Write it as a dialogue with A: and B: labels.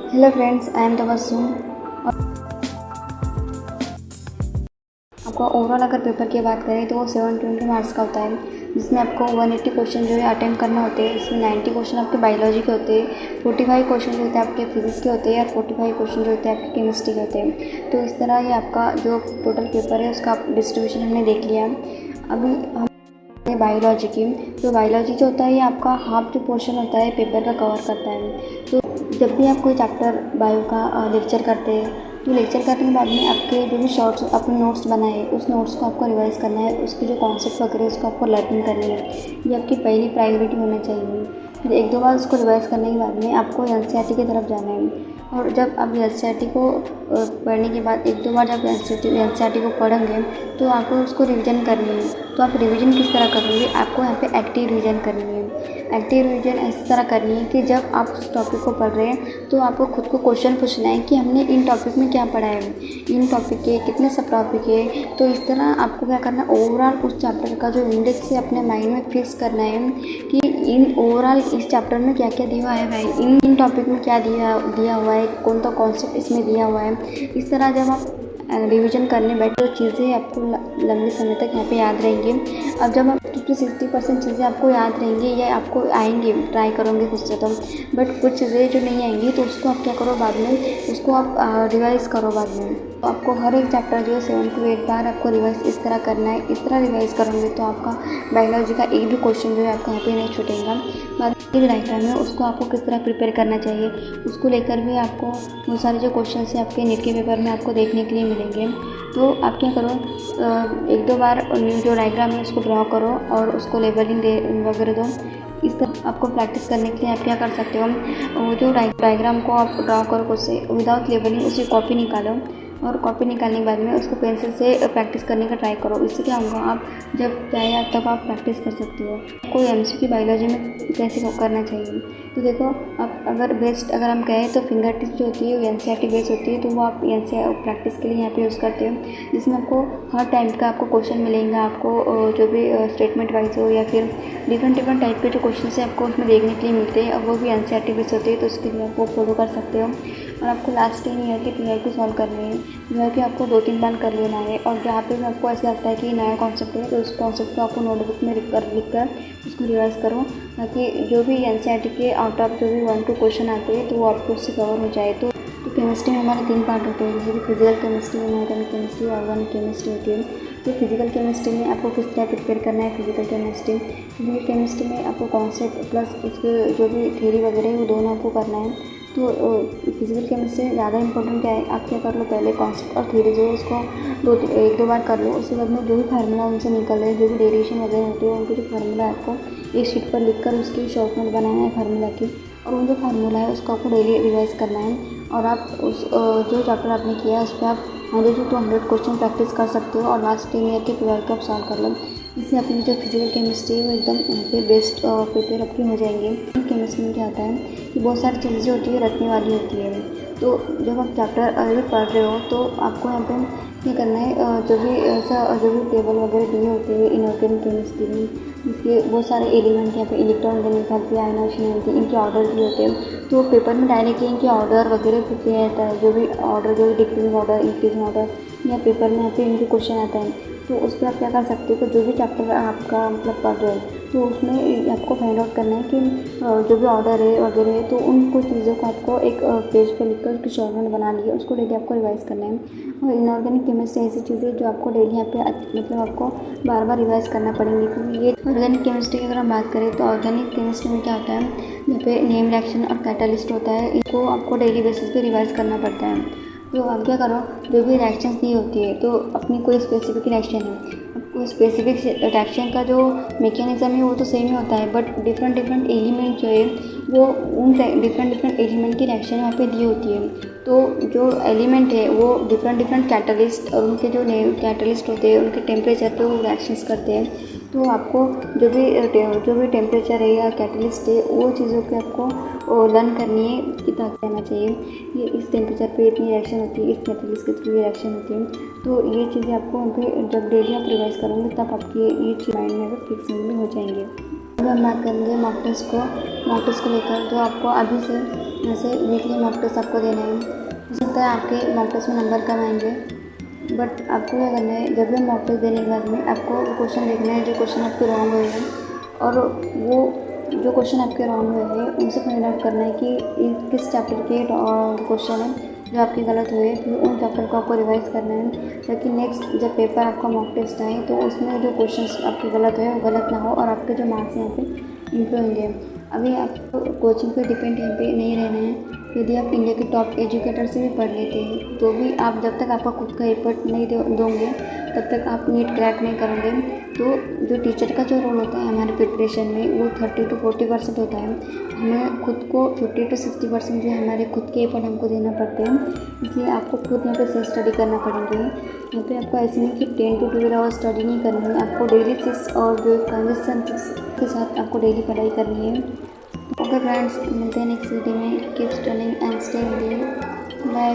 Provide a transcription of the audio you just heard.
A: Hello friends, I am Tabassum. आपका overall अगर paper की बात करें तो वो 720 मार्क्स का होता है, जिसमें आपको 180 क्वेश्चन जो है अटेम्प्ट करना होते हैं। इसमें 90 क्वेश्चन आपके बायोलॉजी के होते हैं, 45 क्वेश्चन जो होते हैं आपके फिजिक्स के होते हैं और 45 क्वेश्चन जो होते हैं आपके केमिस्ट्री के होते हैं। तो इस तरह ये आपका जो टोटल पेपर है उसका डिस्ट्रीब्यूशन हमने देख लिया। अभी हम बायोलॉजी की, तो बायोलॉजी जो होता है ये आपका हाफ जो पोर्शन होता है पेपर का कवर करता है। तो जब भी आप कोई चैप्टर बायो का लेक्चर करते हैं तो लेक्चर करने के बाद में आपके जो भी शॉर्ट्स अपने नोट्स बनाए उस नोट्स को आपको रिवाइज करना है, उसके जो कॉन्सेप्ट वगैरह उसको आपको लर्निंग करनी है। ये आपकी पहली प्रायोरिटी होना चाहिए। फिर एक दो बार उसको रिवाइज करने के बाद में आपको एनसीईआरटी की तरफ जाना है। और जब आप एनसीईआरटी को पढ़ने के बाद एक दो बार जब एनसीईआरटी को पढ़ेंगे तो आपको उसको रिवीजन करनी है। तो आप रिवीजन किस तरह करेंगे, आपको यहाँ पे एक्टिव रिवीजन करनी है। एक्टिव रिवीजन इस तरह करनी है कि जब आप उस टॉपिक को पढ़ रहे हैं तो आपको खुद को क्वेश्चन पूछना है कि हमने इन टॉपिक में क्या पढ़ा है, इन टॉपिक के कितने सब टॉपिक है। तो इस तरह आपको क्या करना है, ओवरऑल उस चैप्टर का जो इंडेक्स है अपने माइंड में फिक्स करना है कि इन ओवरऑल इस चैप्टर में क्या क्या दिया हुआ है भाई, इन टॉपिक में क्या दिया हुआ है, कौन सा कॉन्सेप्ट इसमें दिया हुआ है। इस तरह जब आप रिवीजन करने बैठे तो चीज़ें आपको लंबे समय तक यहाँ पे याद रहेंगी। अब जब आप 50-60% चीज़ें आपको याद रहेंगी या आपको आएंगी, ट्राई करोगे खुद से तो, बट कुछ चीज़ें जो नहीं आएंगी तो उसको आप क्या करो बाद में, उसको आप रिवाइज करो बाद में। तो आपको हर एक चैप्टर जो है 7 to 8 बार आपको रिवाइज इस तरह करना है। इस तरह रिवाइज करोगे तो आपका बायोलॉजी का एक भी क्वेश्चन जो है आपका यहाँ पे नहीं छूटेगा। बाकी डायग्राम है उसको आपको किस तरह प्रिपेयर करना चाहिए उसको लेकर भी आपको बहुत सारे जो क्वेश्चन है आपके नीट के पेपर में आपको देखने के लिए मिलेंगे। तो आप क्या करो, एक दो बार जो डायग्राम है उसको ड्रॉ करो और उसको लेबलिंग दे वगैरह दो। इस तरह आपको प्रैक्टिस करने के लिए आप क्या कर सकते हो, वो जो डायग्राम को आप ड्रॉ करो उससे विदाउट लेबलिंग उसकी कॉपी निकालो और कॉपी निकालने के बाद में उसको पेंसिल से प्रैक्टिस करने का ट्राई करो। इससे क्या होगा, आप जब चाहे तब आप प्रैक्टिस कर सकते हो। कोई एमसीक्यू बायोलॉजी में कैसे करना चाहिए, तो देखो आप अगर अगर हम कहें तो फिंगर टिप्स जो होती है वो एनसीईआरटी बेस्ड होती है, तो वो आप एनसीईआरटी प्रैक्टिस के लिए यहाँ पे यूज़ करते हो, जिसमें आपको हर टाइम का आपको क्वेश्चन मिलेगा। आपको जो भी स्टेटमेंट वाइज हो या फिर डिफरेंट टाइप के जो क्वेश्चन है आपको उसमें देखने के लिए मिलते हैं, अब वो भी एनसीईआरटी बेस्ड होती है, तो उसके लिए आप वो फॉलो कर सकते हो। और आपको लास्ट 10 ईयर की पीआईक्यू सॉल्व करनी है, पीआईक्यू आपको 2-3 बार कर लेना है। और जहाँ पे भी आपको ऐसा लगता है कि नया कॉन्सेप्ट है तो उस कॉन्सेप्ट को आपको नोटबुक में लिख कर उसको रिवाइज करो, ताकि जो भी एनसीईआरटी के आउट ऑफ जो भी 1-2 क्वेश्चन आते हैं तो वो आपको उससे कवर हो जाए। तो केमिस्ट्री में हमारे 3 पार्ट होते हैं, जैसे कि फिजिकल केमिस्ट्री, इनऑर्गेनिक केमिस्ट्री और ऑर्गेनिक केमिस्ट्री होती है। तो फिजिकल केमिस्ट्री में आपको किस तरह प्रिपेयर करना है, फिजिकल केमिस्ट्री में आपको कॉन्सेप्ट प्लस उसके जो भी थ्योरी वगैरह है वो दोनों आपको करना है। तो फिजिकल केमिस्ट्री में ज़्यादा इंपॉर्टेंट क्या है, आप क्या कर लो, पहले कॉन्सेप्ट और थ्योरी जो है उसको 1-2 बार कर लो। उसके बाद में जो भी फार्मूला उनसे निकल रहे, जो भी डेरिवेशन वगैरह होती है उनके जो फार्मूला है आपको एक शीट पर लिख कर उसकी शॉर्ट नोट बनाना है फार्मूला की, और उन जो फार्मूला है उसको आपको डेली रिवाइज करना है। और आप उस जो चैप्टर आपने किया है उस पर आप 100 to 200 क्वेश्चन प्रैक्टिस कर सकते हो और लास्ट 10 ईयर के पीआईक्यू को आप सॉल्व कर लो। इससे अपनी जो फिजिकल केमिस्ट्री है वो एकदम यहाँ पे बेस्ट प्रिपेयर आपकी हो जाएंगे। केमिस्ट्री में क्या होता है कि बहुत सारी चीज़ें होती है रटने वाली होती है। तो जब आप चैप्टर अगर पढ़ रहे हो तो आपको यहाँ पे क्या करना है, जो भी टेबल वगैरह दिए होते हैं इनऑर्गेनिक केमिस्ट्री में, इसके बहुत सारे एलिमेंट यहाँ पे इलेक्ट्रॉन एनथैल्पी, आयनाइजेशन एनर्जी, इनके ऑर्डर दिए होते हैं। तो पेपर में डायरेक्टली इनके ऑर्डर वगैरह दिया जाता है, जो भी ऑर्डर, जो भी डिक्रीजिंग ऑर्डर, इंक्रीजिंग ऑर्डर, या पेपर में यहाँ पे इनके क्वेश्चन आता है। तो उस पर आप क्या कर सकते हो, तो जो भी चैप्टर आपका मतलब पढ़ रहे हो तो उसमें आपको फाइंड आउट करना है कि जो भी ऑर्डर है वगैरह है, तो उन कुछ चीज़ों को आपको एक पेज पर लिखकर उसकी शॉर्ट नोट बना लिया, उसको डेली आपको रिवाइज करना है। और इनऑर्गेनिक केमिस्ट्री ऐसी चीज़ें जो आपको डेली यहाँ पे मतलब आपको बार बार रिवाइज करना पड़ेंगी, क्योंकि ये ऑर्गेनिक केमिस्ट्री की अगर हम बात करें तो ऑर्गेनिक केमिस्ट्री में क्या होता है, यहाँ पे नेम रिएक्शन और कैटालिस्ट होता है, इनको आपको डेली बेसिस पे रिवाइज करना पड़ता है। तो आप क्या करो, जो भी रिएक्शंस दी होती है तो अपनी कोई स्पेसिफिक रिएक्शन है, आपको स्पेसिफिक रिएक्शन का जो मैकेनिज्म है वो तो सेम ही होता है, बट डिफरेंट एलिमेंट जो है वो उन डिफरेंट एलिमेंट की रिएक्शन यहाँ पे दी होती है। तो जो एलिमेंट है वो डिफरेंट कैटलिस्ट और उनके जो कैटलिस्ट होते हैं उनके टेम्परेचर पे वो रिएक्शंस करते हैं। तो आपको जो भी टेम्परेचर है या कैटलिस्ट है वो चीज़ों की आपको लर्न करनी है कि ताकि रहना चाहिए ये इस टेम्परेचर पे इतनी रिएक्शन होती है, इस कैटलिस्ट की थ्रू रिएक्शन होती है। तो ये चीज़ें आपको जब डेली आप रिवाइज करोगे तब आपकी ये चीज़ माइंड में फिक्स में हो जाएंगे। अब हम बात करेंगे मॉक टेस्ट को लेकर, तो आपको अभी से जैसे वीकली मॉक टेस्ट आपको देना है। हो सकता है आपके मॉक टेस्ट में नंबर कम आएंगे, बट आपको क्या करना है, जब भी मॉक टेस्ट देने के बाद में आपको क्वेश्चन देखना है जो क्वेश्चन आपके रॉन्ग हुए हैं, और वो जो क्वेश्चन आपके रॉन्ग हुए हैं उनसे फाइंड आउट करना है कि किस चैप्टर के क्वेश्चन है जो आपके गलत हुए। फिर उन चैप्टर को आपको रिवाइज़ करना है, ताकि नेक्स्ट जब पेपर आपका मॉक टेस्ट आए तो उसमें जो क्वेश्चंस आपके गलत हुए वो गलत ना हो और आपके जो मार्क्स यहाँ पे इम्प्रूव होंगे। अभी आपको कोचिंग पे डिपेंड यहाँ पे नहीं रहना है। यदि आप इंडिया के टॉप एजुकेटर से भी पढ़ लेते हैं तो भी आप जब तक आपका खुद का एफर्ट नहीं दोगे तब तक आप नीट क्रैक नहीं करोगे। तो जो टीचर का जो रोल होता है हमारे प्रिपरेशन में वो 30 to 40% होता है। हमें खुद को 50 to 60% जो है हमारे खुद के एफर्ट हमको देना पड़ते हैं, इसलिए आपको खुद यहाँ पे सेल्फ स्टडी करना पड़ेगी। यहाँ पे आपको ऐसे नहीं कि 10 to 12 आवर्स स्टडी नहीं करनी है, आपको डेली 6 और जो कंसिस्टेंसी के साथ आपको डेली पढ़ाई करनी है। ओके फ्रेंड्स, मिलते हैं नेक्स्ट वीडियो में। Keep studying and stay healthy. Bye.